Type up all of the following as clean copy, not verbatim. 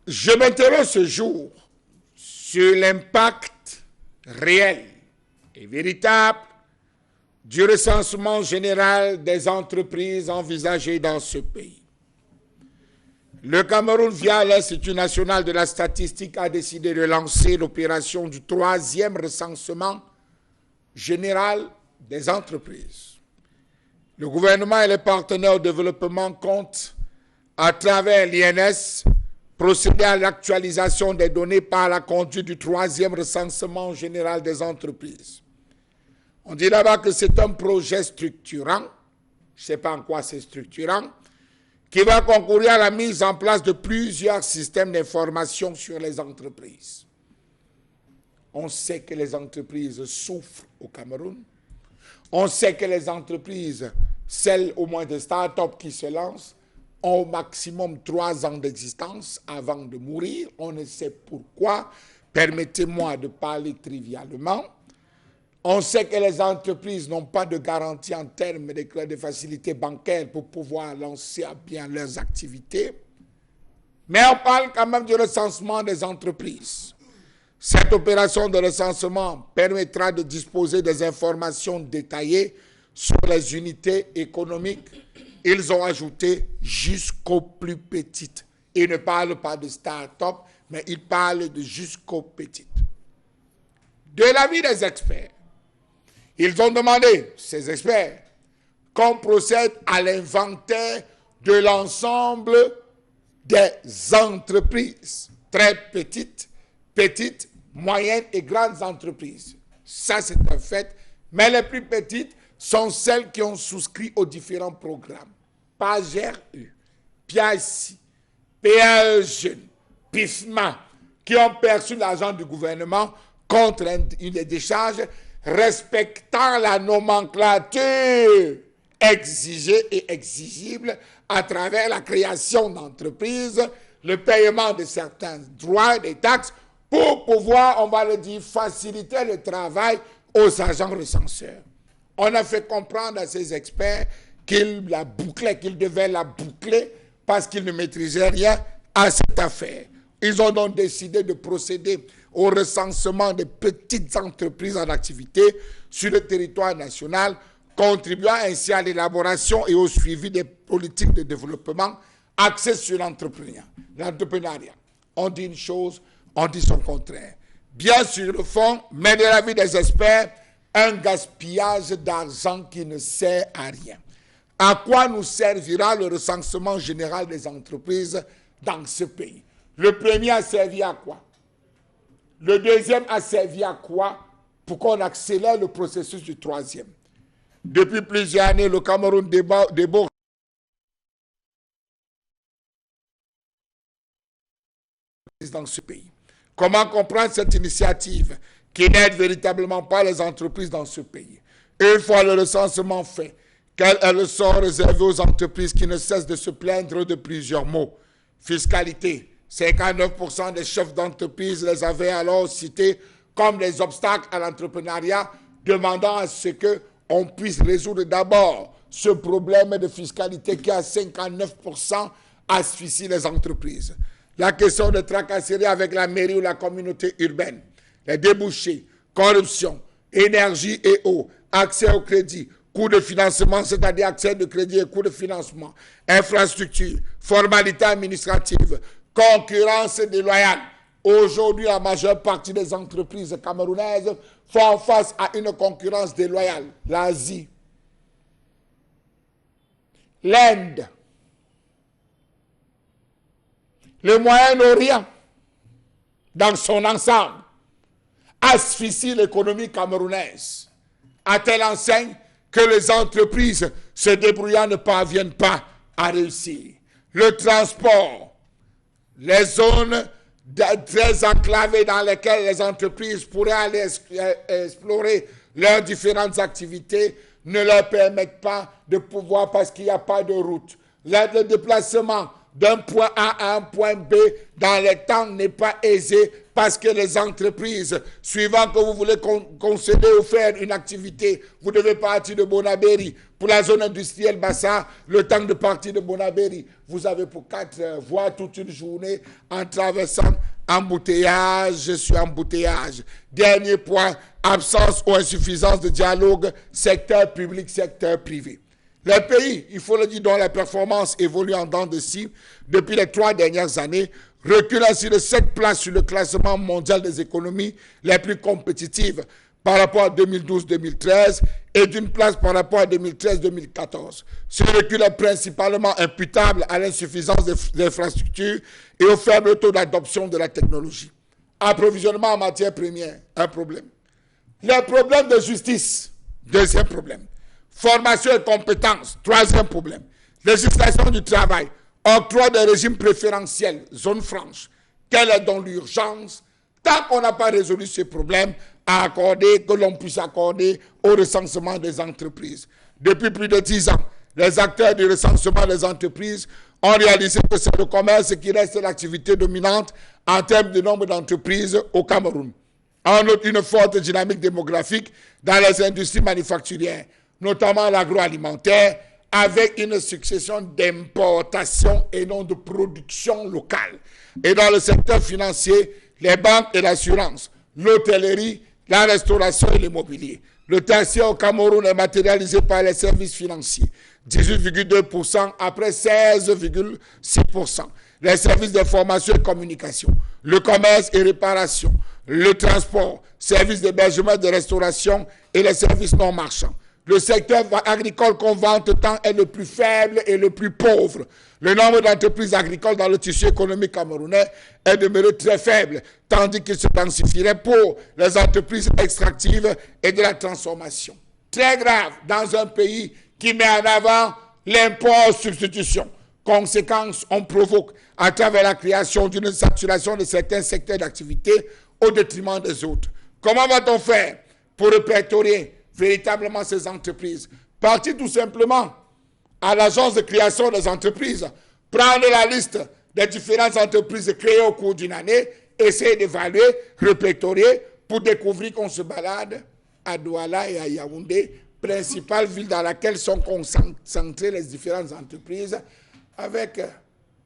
Je m'interroge ce jour sur l'impact réel et véritable du recensement général des entreprises envisagées dans ce pays. Le Cameroun, via l'Institut national de la statistique, a décidé de lancer l'opération du 3e recensement général des entreprises. Le gouvernement et les partenaires au développement comptent, à travers l'INS, procéder à l'actualisation des données par la conduite du 3e recensement général des entreprises. On dit là-bas que c'est un projet structurant, je ne sais pas en quoi c'est structurant, qui va concourir à la mise en place de plusieurs systèmes d'information sur les entreprises. On sait que les entreprises souffrent au Cameroun. On sait que les entreprises, celles au moins de start-up qui se lancent, ont au maximum 3 ans d'existence avant de mourir. On ne sait pourquoi. Permettez-moi de parler trivialement. On sait que les entreprises n'ont pas de garantie en termes de facilités bancaires pour pouvoir lancer à bien leurs activités. Mais on parle quand même du recensement des entreprises. Cette opération de recensement permettra de disposer des informations détaillées sur les unités économiques. Ils ont ajouté jusqu'aux plus petites. Ils ne parlent pas de start-up, mais ils parlent de jusqu'aux petites. De l'avis des experts, ils ont demandé, ces experts, qu'on procède à l'inventaire de l'ensemble des entreprises, très petites, moyennes et grandes entreprises. Ça, c'est un fait. Mais les plus petites sont celles qui ont souscrit aux différents programmes. PAGRU, PIACI, PAE Jeunes, PIFMA, qui ont perçu l'argent du gouvernement contre une décharge respectant la nomenclature exigée et exigible à travers la création d'entreprises, le paiement de certains droits, des taxes, pour pouvoir, on va le dire, faciliter le travail aux agents recenseurs. On a fait comprendre à ces experts qu'ils la bouclaient, qu'ils devaient la boucler parce qu'ils ne maîtrisaient rien à cette affaire. Ils ont donc décidé de procéder au recensement des petites entreprises en activité sur le territoire national, contribuant ainsi à l'élaboration et au suivi des politiques de développement axées sur l'entrepreneuriat. On dit une chose, on dit son contraire. Bien sur le fond, mais de l'avis des experts, un gaspillage d'argent qui ne sert à rien. À quoi nous servira le recensement général des entreprises dans ce pays? Le premier a servi à quoi? Le deuxième a servi à quoi? Pour qu'on accélère le processus du 3e. Depuis plusieurs années, le Cameroun déborde dans ce pays. Comment comprendre cette initiative qui n'aide véritablement pas les entreprises dans ce pays? Une fois le recensement fait, quel sort réservé aux entreprises qui ne cessent de se plaindre de plusieurs maux? Fiscalité. 59% des chefs d'entreprise les avaient alors cités comme des obstacles à l'entrepreneuriat, demandant à ce qu'on puisse résoudre d'abord ce problème de fiscalité qui à 59% asphyxie les entreprises. La question de tracasserie avec la mairie ou la communauté urbaine, les débouchés, corruption, énergie et eau, accès au crédit, coût de financement, c'est-à-dire accès de crédit et coût de financement, infrastructure, formalité administrative, concurrence déloyale. Aujourd'hui, la majeure partie des entreprises camerounaises font face à une concurrence déloyale. L'Asie, l'Inde, le Moyen-Orient, dans son ensemble, asphyxie l'économie camerounaise, à telle enseigne que les entreprises se débrouillant ne parviennent pas à réussir. Le transport, les zones très enclavées dans lesquelles les entreprises pourraient aller explorer leurs différentes activités ne leur permettent pas de pouvoir parce qu'il n'y a pas de route. Le déplacement d'un point A à un point B dans les temps n'est pas aisé parce que les entreprises, suivant que vous voulez concéder ou faire une activité, vous devez partir de Bonabéry. Pour la zone industrielle Bassa, le temps de partir de Bonabéry, vous avez pour 4 heures, voire toute une journée en traversant embouteillage sur embouteillage. Dernier point, absence ou insuffisance de dialogue secteur public, secteur privé. Les pays, il faut le dire, dont la performance évolue en dents de scie depuis les 3 dernières années, reculent ainsi de 7 places sur le classement mondial des économies les plus compétitives par rapport à 2012-2013 et d'une place par rapport à 2013-2014. Ce recul est principalement imputable à l'insuffisance des infrastructures et au faible taux d'adoption de la technologie. Approvisionnement en matières premières, un problème. Les problèmes de justice, deuxième problème. Formation et compétences, troisième problème. Législation du travail, octroi des régimes préférentiels, zone franche. Quelle est donc l'urgence? Tant qu'on n'a pas résolu ces problèmes, à accorder, que l'on puisse accorder au recensement des entreprises. Depuis plus de 10 ans, les acteurs du recensement des entreprises ont réalisé que c'est le commerce qui reste l'activité dominante en termes de nombre d'entreprises au Cameroun. On note une forte dynamique démographique dans les industries manufacturières, notamment l'agroalimentaire, avec une succession d'importations et non de production locale. Et dans le secteur financier, les banques et l'assurance, l'hôtellerie, la restauration et l'immobilier. Le tertiaire au Cameroun est matérialisé par les services financiers, 18,2% après 16,6%. Les services d'information et communication, le commerce et réparation, le transport, services d'hébergement et de restauration et les services non marchands. Le secteur agricole qu'on vante tant est le plus faible et le plus pauvre. Le nombre d'entreprises agricoles dans le tissu économique camerounais est demeuré très faible, tandis qu'il se densifierait pour les entreprises extractives et de la transformation. Très grave dans un pays qui met en avant l'import-substitution. Conséquence, on provoque à travers la création d'une saturation de certains secteurs d'activité au détriment des autres. Comment va-t-on faire pour répertorier véritablement ces entreprises? Partir tout simplement à l'agence de création des entreprises, prendre la liste des différentes entreprises créées au cours d'une année, essayer d'évaluer, répertorier pour découvrir qu'on se balade à Douala et à Yaoundé, principale ville dans laquelle sont concentrées les différentes entreprises, avec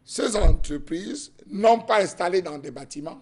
ces entreprises non pas installées dans des bâtiments,